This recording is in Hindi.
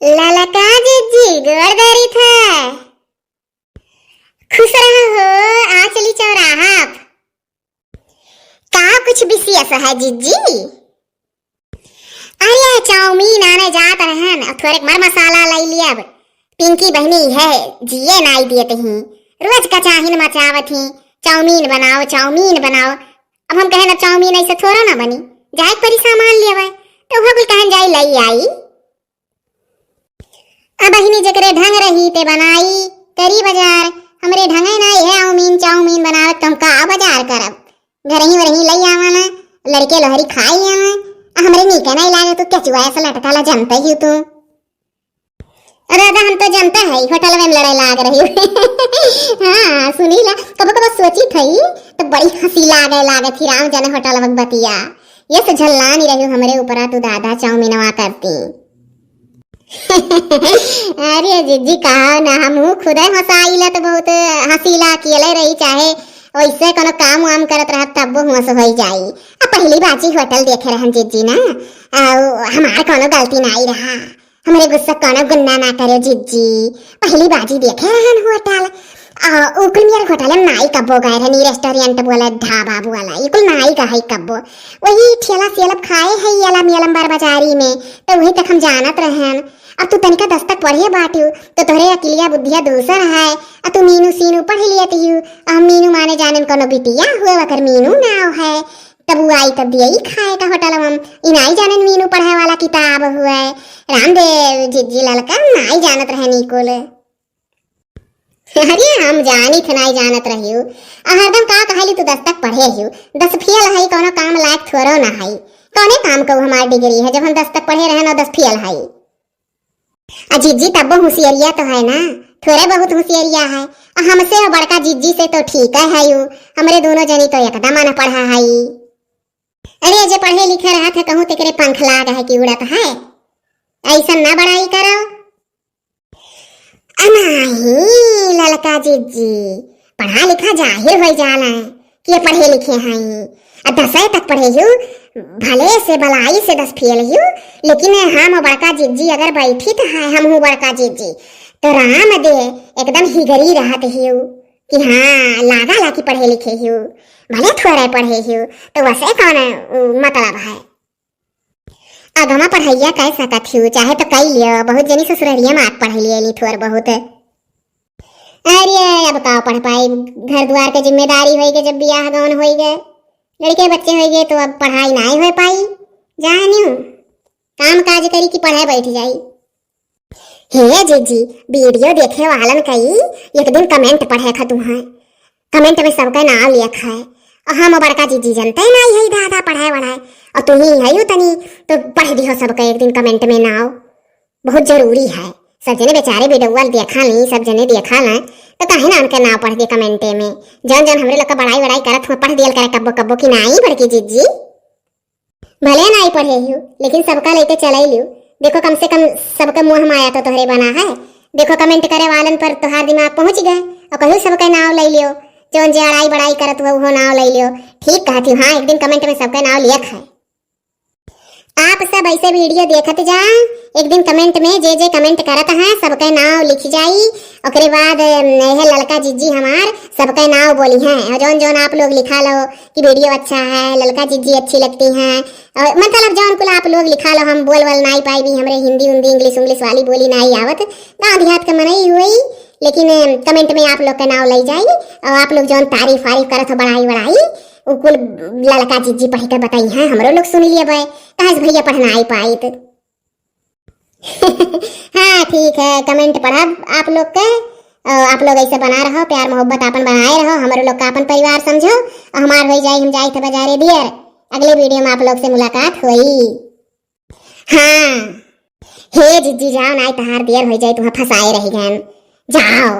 lalka जीजी गोरदारी था। खुश रहो हो आंचली चौराहा। का कुछ विशेष है जीजी? अरे चाउमीन आने जात रहन और थोड़े मर मसाला लाई लिया। अब पिंकी बहनी है जिये नाई दिए ही रोज का चाहिन मचावत ही चाउमीन बनाओ चाउमीन बनाओ। अब हम कहें ना चाउमीन ऐसे थोड़ा ना बनी, जाए परी सामान लिया तो वह कुल कहन जाई लाई आई। अब बहिनी जकरे ढंग रही ते बनाई करी बाजार। हमरे ढंगे नहीं है चाउमीन चाउमीन बनावत तो हम का बाजार करब। घर ही वरही लई आवाना लड़के लोहरी खाई आवा। हमरे नीके नहीं लागे तो क्या चुआ ऐसा लटकाला जमते ही तू। दादा हम तो जनता है होटल में लड़ाई लाग रही हाँ सुनी ला कबो कबो सोची थी तो बड़ी हंसी लागे थी राम जाने होटल में बतिया ये से झल्ला नहीं रही हमरे ऊपर तू दादा चाउमीनवा करती अरे जीजी कहा ना हम खुद हंसाइला तो बहुत हंसीला किले रही चाहे वैसे कोनो काम वाम करत रह तब हुआ से हो जाई। पहली बाजी होटल देखे रहन जीजी ना हमार कोनो गलती नहीं रहा। हमरे गुस्सा कोनो गुन्ना ना करे जीजी। पहली बाजी देखे रहन होटल उकुल मेरे होटल में नाई कब्बो गए रहनी रेस्टोरेंट बोला ढाबा बोला इकुल नाई का है कब्बो वही ठेला सेलब खाए है यलम यलम बार बाजारी में तो वही तक हम जानत रहन। अब तू तनिका दस्तक पढ़े बाटू तो तोहरे अकिलिया बुद्धिया दूसर है। अब तू मीनू सीनू पढ़ लियत यू हम मीनू माने जानन कोनो बिटिया हुए वकर मीनू नाव है तब वो आई तब यही खाए का होटल हम इनाई जानन मीनू पढ़े वाला किताब हुआ रामदेव जीजी ललका नाई जानत रहनी कुल। अरे हम जानी थे नहीं जानत रही हरदम का कहली तू दस्तक पढ़े ही 10 फेल है कोनो काम लायक थोड़ो ना है। कौने काम को हमार डिग्री है जब हम दस्तक पढ़े रहे ना 10 फेल है। जीजी तब होशियारिया तो है ना थोड़े बहुत होशियारिया है। हमसे बड़का जीजी से तो ठीक है यू हमरे दोनों जनी तो एकदम न पढ़ा है। अरे जे पढ़े लिखे रहा थे कहूँ तेरे पंख लाग है कि उड़त है ऐसा ना बड़ाई करो। नहीं ललका जीजी पढ़ा लिखा जाहिर हो जाला कि पढ़े लिखे हैं 10 तक पढ़े हूँ भले से भलाई से 10 फेल हूँ लेकिन हम बड़का जीजी अगर बैठी तो है हम हूँ बड़का जीजी तो राम दे एकदम हिगरी रहत हूँ कि हाँ लागा ला कि पढ़े लिखे हूँ भले थोड़े पढ़े हूँ तो वैसे कौन मतलब है। अगमा पढ़ैया कह सकत हूँ चाहे तो कई लियो बहुत जनी ससुररिया में पढ़ लिए थोड़ बहुत। अरे अब का पढ़ पाई घर द्वार के जिम्मेदारी हो गए जब बियाह गौन हो गए लड़के बच्चे हो गए तो अब पढ़ाई नहीं हो पाई जानी काम काज करी कि पढ़ाई बैठ जाई। हे जीजी वीडियो देखे वालन कई एक दिन कमेंट पढ़े खा तुम्हें कमेंट में सबका नाम लिखा है और हम बड़का जीजी जनते नहीं है दादा पढ़ाए वढ़ाए और तुम ही है तनी तो पढ़ दियो सबका एक दिन कमेंट में नाव बहुत जरूरी है। सब जने बेचारे बेडौल देखा नहीं सब जने देखा ना तो कहे ना उनके नाव पढ़ दिए कमेंटे में जन जन हमरे लोग का बड़ाई वड़ाई करत हुआ पढ़ दियल करे कब्बो कब्बो की नहीं बड़की जीजी भले नहीं पढ़े हूँ लेकिन सबका लेके चले लियो। देखो कम से कम सबका मुँह माया तो तोहरे बना है। देखो कमेंट करे वालन पर तुहार दिमाग पहुँच गए और कहूँ सबका नाव ले लियो जौन जे अड़ाई बड़ाई करत हुआ वो नाव ले लियो। ठीक कहती हूँ हाँ एक दिन कमेंट में सबका नाव लिया है। आप सब ऐसे वीडियो देखत जा एक दिन कमेंट में जे कमेंट करत है सबका नाव लिख जाई ओकरे बाद यह ललका जीजी हमार सबका नाव बोली हैं और जौन जौन आप लोग लिखा लो कि वीडियो अच्छा है ललका जीजी अच्छी लगती हैं और मतलब जौन कुल आप लोग लिखा लो हम बोल नहीं पाई भी हमरे हिंदी उंदी इंग्लिश वाली बोली नहीं आवत गाँव देहात का मनई हुई लेकिन कमेंट में आप लोग का नाव ले जाई और आप लोग जौन तारीफ करत हो बढ़ाई बढ़ाई कुल ललका जीजी पढ़ कर बताई हैं हमरो लोग सुन लिए भाई कहा भैया पढ़ना आई पाई तो हाँ ठीक है कमेंट पढ़ा आप लोग के आप लोग ऐसे बना रहो प्यार मोहब्बत अपन बनाए रहो हमारे लोग का अपन परिवार समझो और हमार हो जाए हम जाए थे बाजारे दियर अगले वीडियो में आप लोग से मुलाकात हुई। हाँ हे जीजी जाओ ना तहार दियर हो जाए तुम्हें फंसाए रही गए जाओ।